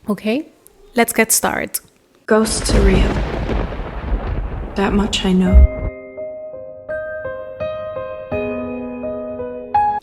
Okay, let's get started. Ghosts are real. That much I know.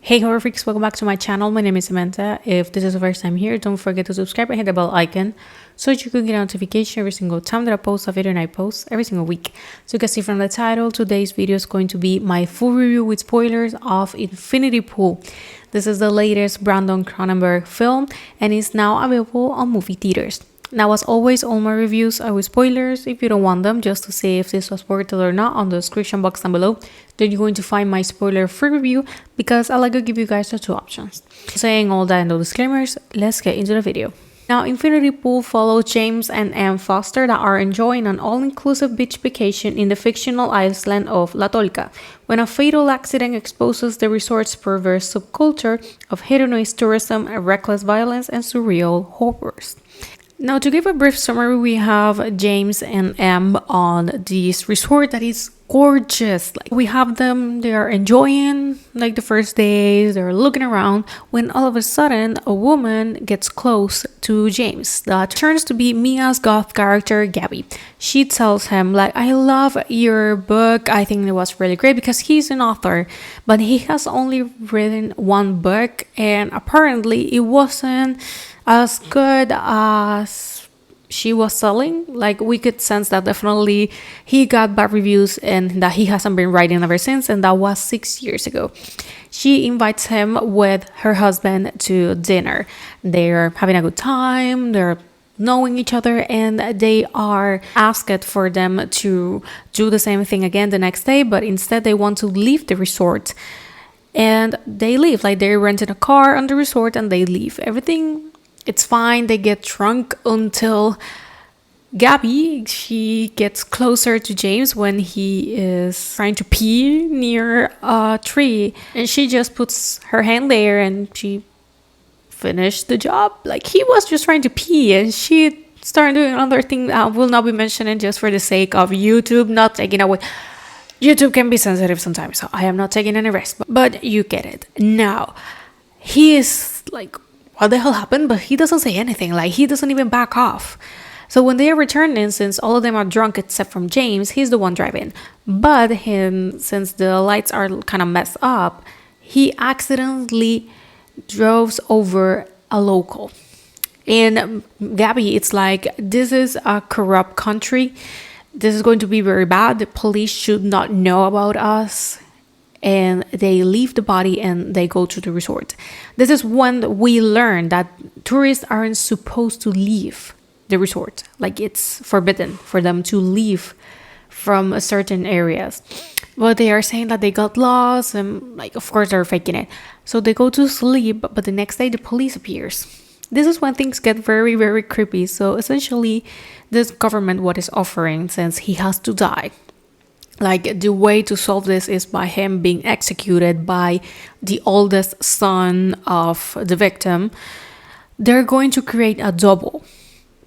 Hey horror freaks, welcome back to my channel. My name is Samantha. If this is the first time here, don't forget to subscribe and hit the bell icon so that you can get a notification every single time that I post a video, and I post every single week. So you can see from the title, today's video is going to be my full review with spoilers of Infinity Pool. This is the latest Brandon Cronenberg film and is now available on movie theaters. Now, as always, all my reviews are with spoilers. If you don't want them, just to see if this was worth it or not, on the description box down below, then you're going to find my spoiler-free review, because I like to give you guys the two options. Saying all that and the disclaimers, let's get into the video. Now, Infinity Pool follows James and Anne Foster that are enjoying an all-inclusive beach vacation in the fictional island of La Tolca, when a fatal accident exposes the resort's perverse subculture of hedonist tourism, reckless violence, and surreal horrors. Now, to give a brief summary, we have James and Em on this resort that is gorgeous. Like, we have them, they are enjoying like the first days, they're looking around, when all of a sudden a woman gets close to James that turns to be Mia's goth character, Gabby. She tells him, like, I love your book, I think it was really great, because he's an author, but he has only written one book, and apparently it wasn't as good as she was selling. Like, we could sense that definitely he got bad reviews and that he hasn't been writing ever since, and that was 6 years ago. She invites him with her husband to dinner. They're having a good time, they're knowing each other, and they are asked for them to do the same thing again the next day, but instead they want to leave the resort. And they leave, like, they rented a car on the resort and they leave. Everything, it's fine. They get drunk until Gabby, she gets closer to James when he is trying to pee near a tree, and she just puts her hand there and she finished the job. Like, he was just trying to pee and she started doing another thing I will not be mentioning just for the sake of YouTube, not taking away. YouTube can be sensitive sometimes, so I am not taking any risks, but you get it. Now, he is like, what the hell happened? But he doesn't say anything. Like, he doesn't even back off. So when they are returning, since all of them are drunk except from James, he's the one driving. But since the lights are kind of messed up, he accidentally drove over a local. And Gabby, it's like, this is a corrupt country. This is going to be very bad. The police should not know about us. And they leave the body and they go to the resort. This is when we learn that tourists aren't supposed to leave the resort. Like, it's forbidden for them to leave from certain areas. But they are saying that they got lost, and, like, of course they're faking it. So they go to sleep, but the next day the police appears. This is when things get very, very creepy. So essentially, this government what is offering, since he has to die, like, the way to solve this is by him being executed by the oldest son of the victim. They're going to create a double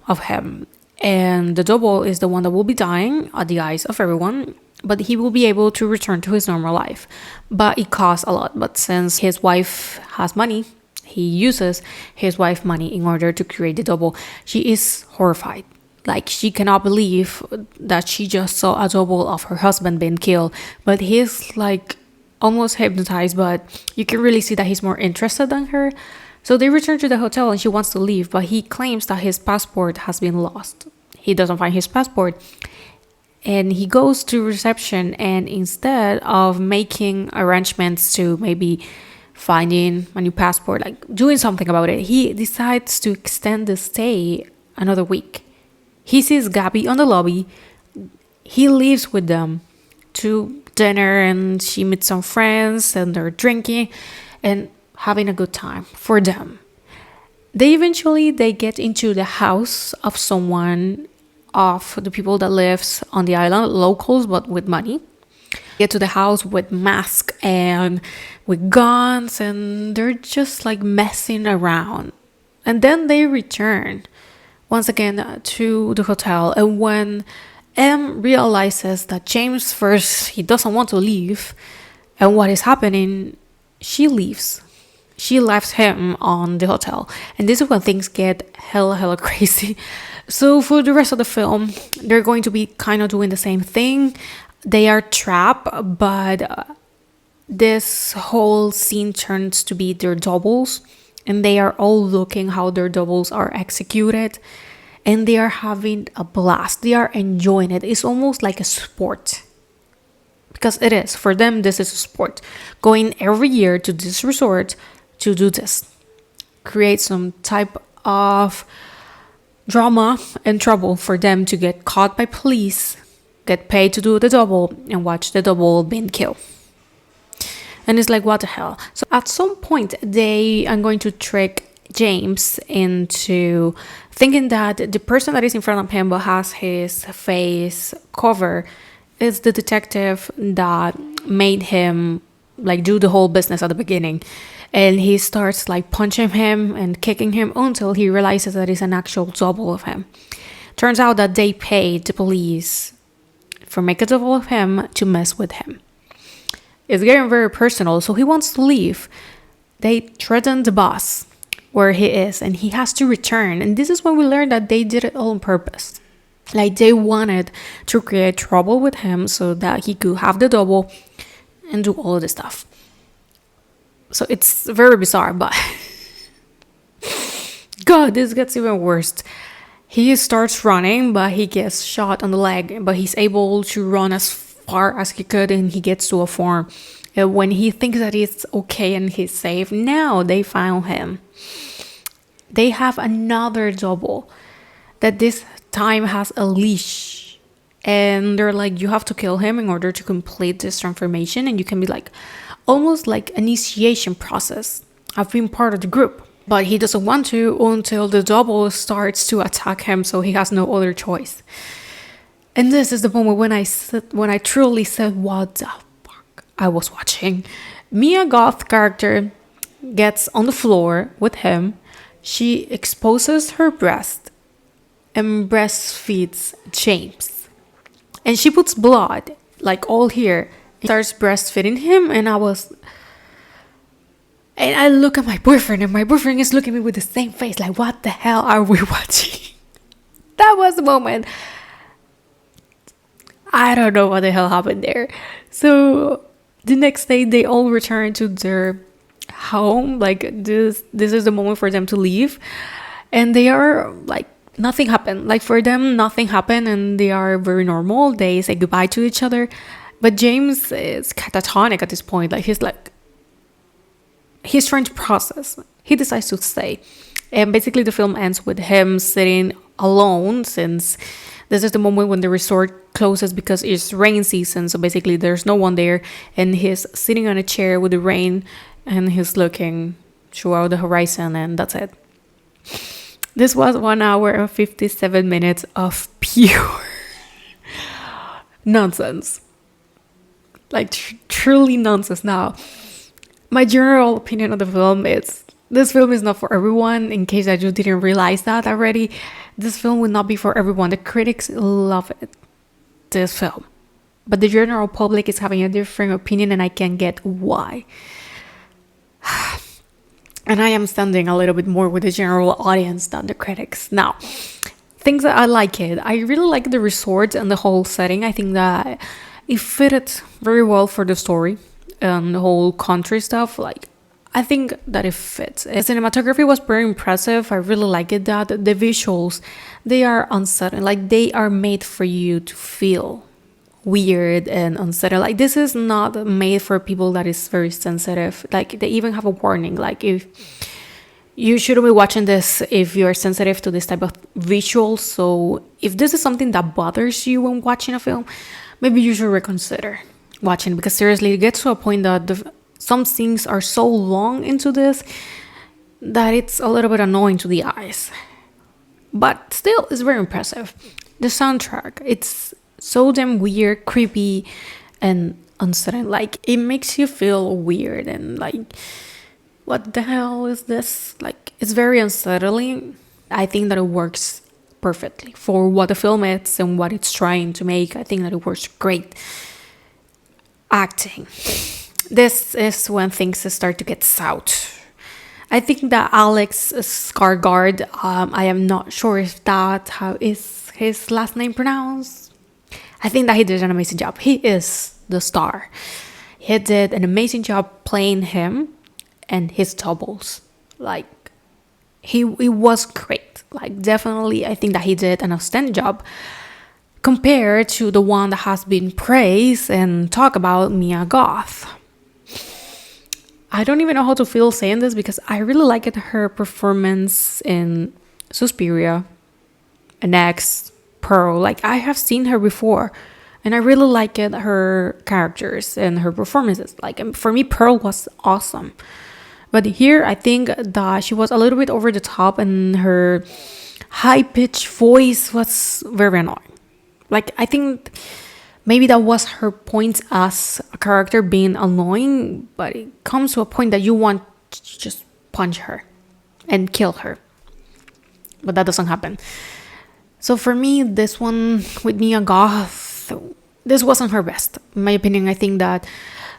of him, and the double is the one that will be dying at the eyes of everyone, but he will be able to return to his normal life. But it costs a lot. But since his wife has money, he uses his wife's money in order to create the double. She is horrified. Like, she cannot believe that she just saw a double of her husband being killed. But he's like almost hypnotized, but you can really see that he's more interested than her. So they return to the hotel and she wants to leave, but he claims that his passport has been lost. He doesn't find his passport. And he goes to reception, and instead of making arrangements to maybe finding a new passport, like doing something about it, he decides to extend the stay another week. He sees Gabby on the lobby. He leaves with them to dinner, and she meets some friends, and they're drinking and having a good time for them. They get into the house of someone of the people that lives on the island, locals but with money. Get to the house with masks and with guns, and they're just like messing around. And then they return once again to the hotel, and when Em realizes that James first, he doesn't want to leave, and what is happening, she leaves. she left him on the hotel. And this is when things get hella crazy. So for the rest of the film, they're going to be kind of doing the same thing. They are trapped, but this whole scene turns to be their doubles, and they are all looking how their doubles are executed, and they are having a blast. They are enjoying it. It's almost like a sport, because it is. For them, this is a sport. Going every year to this resort to do this. Create some type of drama and trouble for them to get caught by police, get paid to do the double, and watch the double being killed. And it's like, what the hell? So at some point, they are going to trick James into thinking that the person that is in front of him but has his face cover is the detective that made him like do the whole business at the beginning. And he starts like punching him and kicking him until he realizes that it's an actual double of him. Turns out that they paid the police for make a double of him to mess with him. It's getting very personal, so he wants to leave. They threaten the boss where he is, and he has to return. And this is when we learn that they did it all on purpose. Like, they wanted to create trouble with him so that he could have the double and do all of this stuff. So it's very bizarre, but God, this gets even worse. He starts running, but he gets shot on the leg, but he's able to run as far as he could, and he gets to a farm. And when he thinks that it's okay and he's safe, now they found him. They have another double that this time has a leash, and they're like, you have to kill him in order to complete this transformation, and you can be like almost like initiation process of being part of the group. But he doesn't want to until the double starts to attack him, so he has no other choice. And this is the moment when I truly said, what the fuck I was watching. Mia Goth character gets on the floor with him. She exposes her breast and breastfeeds James. And she puts blood, like all here, and starts breastfeeding him. And I look at my boyfriend, and my boyfriend is looking at me with the same face, like, what the hell are we watching? That was the moment. I don't know what the hell happened there. So the next day, they all return to their home. Like, this is the moment for them to leave. And they are like, nothing happened. Like, for them, nothing happened, and they are very normal. They say goodbye to each other. But James is catatonic at this point. Like, he's trying to process. He decides to stay. And basically the film ends with him sitting alone, since this is the moment when the resort closes because it's rain season. So basically there's no one there, and he's sitting on a chair with the rain, and he's looking throughout the horizon, and that's it. This was 1 hour and 57 minutes of pure nonsense. Like, truly nonsense. Now, my general opinion of the film is, this film is not for everyone. In case you didn't realize that already, this film will not be for everyone. The critics love it, this film. But the general public is having a different opinion, and I can get why. And I am standing a little bit more with the general audience than the critics. Now, things that I like it. I really like the resort and the whole setting. I think that it fitted very well for the story and the whole country stuff. Like, I think that it fits. The cinematography was very impressive. I really like it that the visuals, they are unsettling. Like, they are made for you to feel weird and unsettled. Like, this is not made for people that is very sensitive. Like, they even have a warning. Like, if you shouldn't be watching this if you are sensitive to this type of visuals. So if this is something that bothers you when watching a film, maybe you should reconsider watching, because seriously, it gets to a point that some scenes are so long into this that it's a little bit annoying to the eyes. But still, it's very impressive. The soundtrack, it's so damn weird, creepy, and unsettling. Like, it makes you feel weird and like, what the hell is this? Like, it's very unsettling. I think that it works perfectly for what the film is and what it's trying to make. I think that it works great. Acting. This is when things start to get south. I think that Alex Skarsgård, I am not sure if that how is his last name pronounced. I think that he did an amazing job. He is the star. He did an amazing job playing him and his doubles. Like, he was great. Like, definitely, I think that he did an outstanding job compared to the one that has been praised and talked about, Mia Goth. I don't even know how to feel saying this because I really liked her performance in Suspiria, and X, Pearl. Like, I have seen her before, and I really liked her characters and her performances. Like, for me, Pearl was awesome. But here, I think that she was a little bit over the top, and her high-pitched voice was very annoying. Like, I think maybe that was her point as a character being annoying, but it comes to a point that you want to just punch her and kill her. But that doesn't happen. So for me, this one with Mia Goth, this wasn't her best. In my opinion, I think that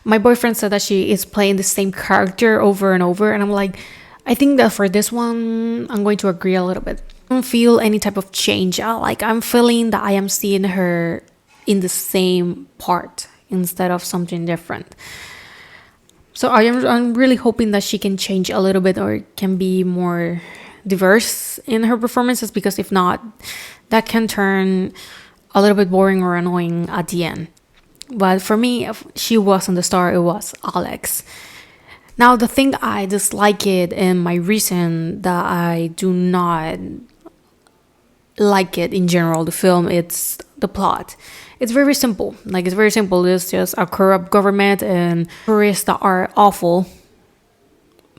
my boyfriend said that she is playing the same character over and over. And I'm like, I think that for this one, I'm going to agree a little bit. I don't feel any type of change. I'm feeling that I am seeing her in the same part instead of something different. So I'm really hoping that she can change a little bit or can be more diverse in her performances, because if not, that can turn a little bit boring or annoying at the end. But for me, if she wasn't the star, it was Alex. Now, the thing I dislike it and my reason that I do not like it in general, the film, it's the plot. It's very simple. Like, it's very simple. It's just a corrupt government and tourists that are awful,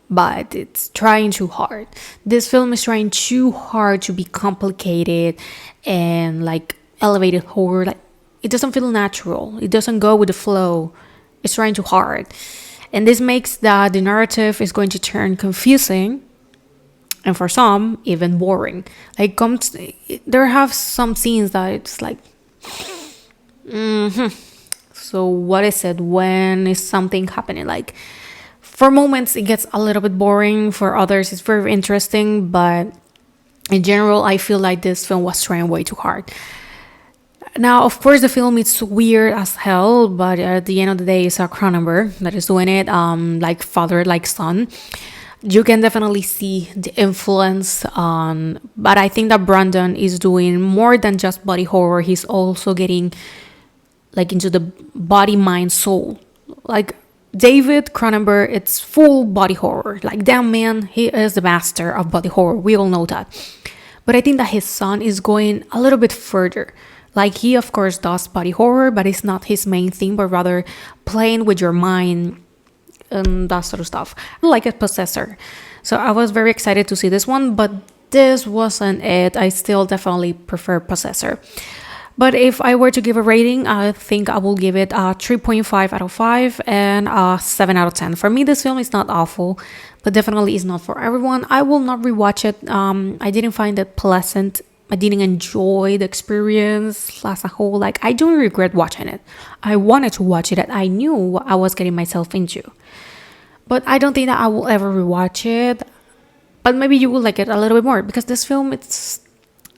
but it's trying too hard. This film is trying too hard to be complicated and like elevated horror. Like, it doesn't feel natural. It doesn't go with the flow. It's trying too hard. And this makes that the narrative is going to turn confusing, and for some, even boring. Like, there have some scenes that it's like, so what is it? When is something happening? Like, for moments, it gets a little bit boring. For others, it's very interesting. But in general, I feel like this film was trying way too hard. Now, of course, the film is weird as hell, but at the end of the day, it's a Cronenberg that is doing it, like father, like son. You can definitely see the influence on, but I think that Brandon is doing more than just body horror. He's also getting like into the body, mind, soul. Like, David Cronenberg, it's full body horror. Like, that man, he is the master of body horror. We all know that. But I think that his son is going a little bit further. Like, he, of course, does body horror, but it's not his main thing, but rather playing with your mind and that sort of stuff. Like a Possessor. So I was very excited to see this one, but this wasn't it. I still definitely prefer Possessor. But if I were to give a rating, I think I will give it a 3.5 out of 5 and a 7 out of 10. For me, this film is not awful, but definitely is not for everyone. I will not rewatch it. I didn't find it pleasant. I didn't enjoy the experience as a whole. Like, I don't regret watching it. I wanted to watch it. I knew what I was getting myself into. But I don't think that I will ever rewatch it. But maybe you will like it a little bit more, because this film, it's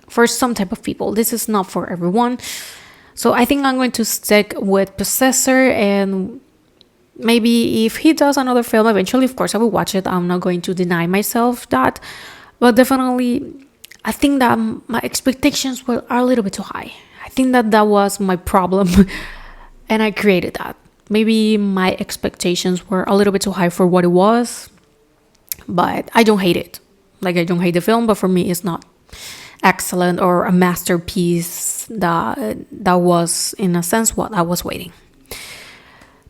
for some type of people. This is not for everyone. So I think I'm going to stick with Possessor, and maybe if he does another film eventually, of course I will watch it. I'm not going to deny myself that. But definitely, I think that my expectations are a little bit too high. I think that that was my problem, and I created that. Maybe my expectations were a little bit too high for what it was, but I don't hate it. Like, I don't hate the film, but for me, it's not excellent or a masterpiece that was, in a sense, what I was waiting.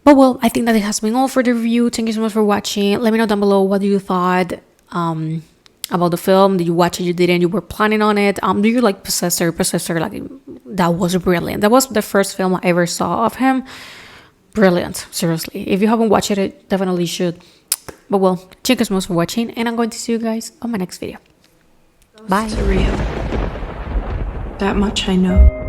But well, I think that it has been all for the review. Thank you so much for watching. Let me know down below what you thought about the film. Did you watch it? You didn't? You were planning on it? Do you like Possessor? Possessor, like, that was brilliant. That was the first film I ever saw of him. Brilliant, seriously. If you haven't watched it, definitely should. But well, thank you so much for watching, and I'm going to see you guys on my next video. Bye. It's real. That much I know.